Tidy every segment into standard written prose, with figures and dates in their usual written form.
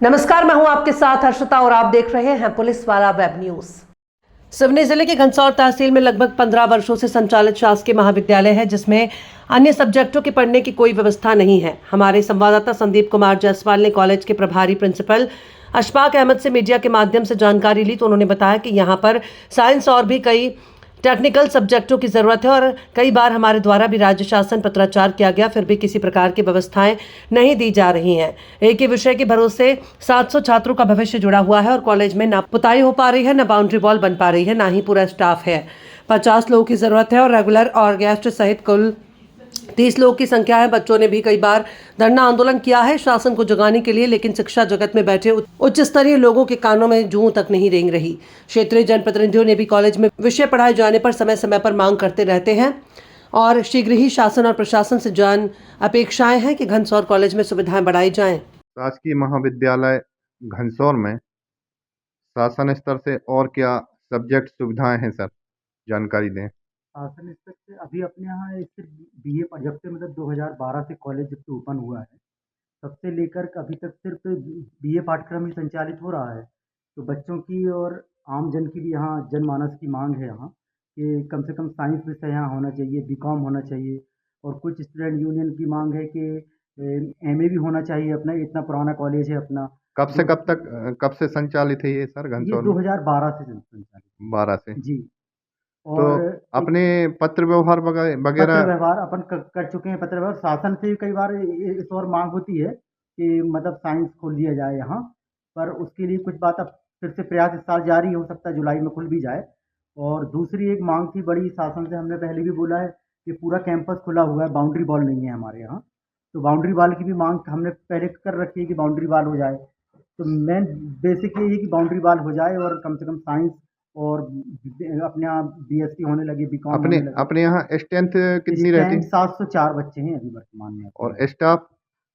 नमस्कार, मैं हूं आपके साथ हर्षिता और आप देख रहे हैं पुलिस वाला वेब न्यूज। सिवनी जिले के घनसौर तहसील में लगभग 15 वर्षों से संचालित शासकीय महाविद्यालय है, जिसमें अन्य सब्जेक्टों के पढ़ने की कोई व्यवस्था नहीं है। हमारे संवाददाता संदीप कुमार जायसवाल ने कॉलेज के प्रभारी प्रिंसिपल अशफाक अहमद से मीडिया के माध्यम से जानकारी ली, तो उन्होंने बताया कि यहाँ पर साइंस और भी कई टेक्निकल सब्जेक्टों की जरूरत है और कई बार हमारे द्वारा भी राज्य शासन पत्राचार किया गया, फिर भी किसी प्रकार की व्यवस्थाएं नहीं दी जा रही हैं। एक ही विषय के भरोसे 700 छात्रों का भविष्य जुड़ा हुआ है और कॉलेज में ना पुताई हो पा रही है, ना बाउंड्री वॉल बन पा रही है, ना ही पूरा स्टाफ है। 50 लोगों की जरूरत है और रेगुलर और गेस्ट सहित कुल 30 लोगों की संख्या है। बच्चों ने भी कई बार धरना आंदोलन किया है शासन को जगाने के लिए, लेकिन शिक्षा जगत में बैठे उच्च स्तरीय लोगों के कानों में जूं तक नहीं रेंग रही। क्षेत्रीय जनप्रतिनिधियों ने भी कॉलेज में विषय पढ़ाए जाने पर समय समय पर मांग करते रहते हैं और शीघ्र ही शासन और प्रशासन से जन अपेक्षाएं हैं कि घनसौर कॉलेज में सुविधाएं बढ़ाई जाएं। शासकीय महाविद्यालय घनसौर में शासन स्तर से और क्या सब्जेक्ट सुविधाएं हैं सर, जानकारी दें। शासन स्तर से अभी अपने यहाँ एक सिर्फ बीए जब से मतलब 2012 से कॉलेज जब से ओपन हुआ है, तब से लेकर अभी तक सिर्फ बीए पाठ्यक्रम ही संचालित हो रहा है। तो बच्चों की और आम जन की भी यहाँ जनमानस की मांग है यहाँ कि कम से कम साइंस विषय यहाँ होना चाहिए, बीकॉम होना चाहिए। और कुछ स्टूडेंट यूनियन की मांग है कि एमए भी होना चाहिए। अपना इतना पुराना कॉलेज है अपना। कब से कब तक कब से संचालित है ये सर ये घनसौर में? 2012 से संचालित 12 से। जी। तो और अपने पत्र व्यवहार पत्र वगैरह व्यवहार अपन कर चुके हैं। पत्र व्यवहार शासन से कई बार इस और मांग होती है कि मतलब साइंस खोल दिया जाए यहाँ, पर उसके लिए कुछ बात अब फिर से प्रयास इस साल जारी हो सकता है, जुलाई में खुल भी जाए। और दूसरी एक मांग थी बड़ी, शासन से हमने पहले भी बोला है कि पूरा कैंपस खुला हुआ है, बाउंड्री वॉल नहीं है हमारे यहाँ। तो बाउंड्री वॉल की भी मांग हमने पहले कर रखी है कि बाउंड्री वॉल हो जाए। तो मेन बेसिक यही है कि बाउंड्री वॉल हो जाए और कम से कम साइंस और अपने यहाँ बीएससी होने लगे, बीकॉम अपने होने लगे। अपने यहाँ स्ट्रेंथ कितनी रहती स्टैंड है 704 बच्चे हैं अभी वर्तमान में अपने और स्टाफ?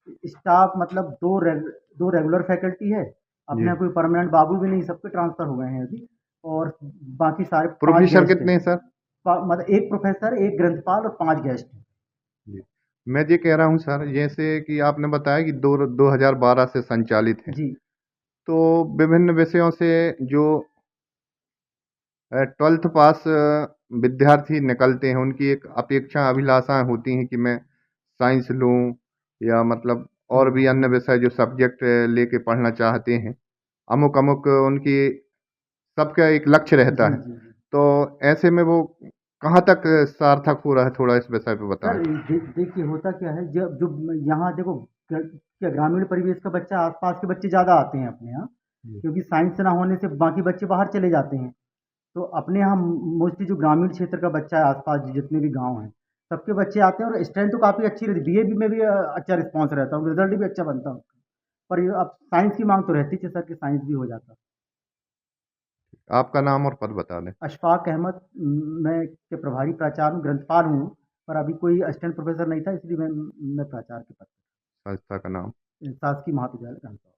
यहाँ। स्टाफ मतलब दो रेगुलर फैकल्टी है अपने जी। यहाँ, कोई परमानेंट बाबू भी नहीं, सबके ट्रांसफर हो गए हैं अभी। और बाकी सारे 5 प्रोफेसर गेस्ट कितने हैं। हैं सर? मतलब एक प्रोफेसर, एक ग्रंथपाल और 5 गेस्ट हैं। जी। मैं ये कह रहा हूँ सर, जैसे कि आपने बताया कि 2012 से संचालित है, जी तो विभिन्न विषयों से जो 12th पास विद्यार्थी निकलते हैं, उनकी एक अपेक्षा अभिलाषाएं होती हैं कि मैं साइंस लूं या मतलब और भी अन्य विषय जो सब्जेक्ट लेके पढ़ना चाहते हैं, अमुक अमुक उनकी सबका एक लक्ष्य रहता जी है। जी जी। तो ऐसे में वो कहाँ तक सार्थक हो रहा है, थोड़ा इस विषय पे बताएं। सर देखिए होता क्या है, जब जो यहाँ देखो, क्या ग्रामीण परिवेश का बच्चा, आसपास के बच्चे ज़्यादा आते हैं अपने यहाँ, जी। क्योंकि साइंस ना होने से बाकी बच्चे बाहर चले जाते हैं। तो अपने यहाँ मोस्टली जो ग्रामीण क्षेत्र का बच्चा है, आसपास जितने भी गांव हैं, सबके बच्चे आते हैं और स्ट्रेंथ तो काफ़ी अच्छी रहती है। बीए में भी अच्छा रिस्पॉन्स रहता है, रिजल्ट भी अच्छा बनता है उसका। पर ये अब साइंस की मांग तो रहती है सर कि साइंस भी हो जाता। आपका नाम और पद बता दें। अशफाक अहमद, मैं के प्रभारी प्राचार्य हूँ, ग्रंथपाल हूँ। पर अभी कोई असिस्टेंट प्रोफेसर नहीं था, इसलिए मैं प्राचार्य के पद संस्था का नाम। पर शासकीय महाविद्यालय ग्रंथपाल।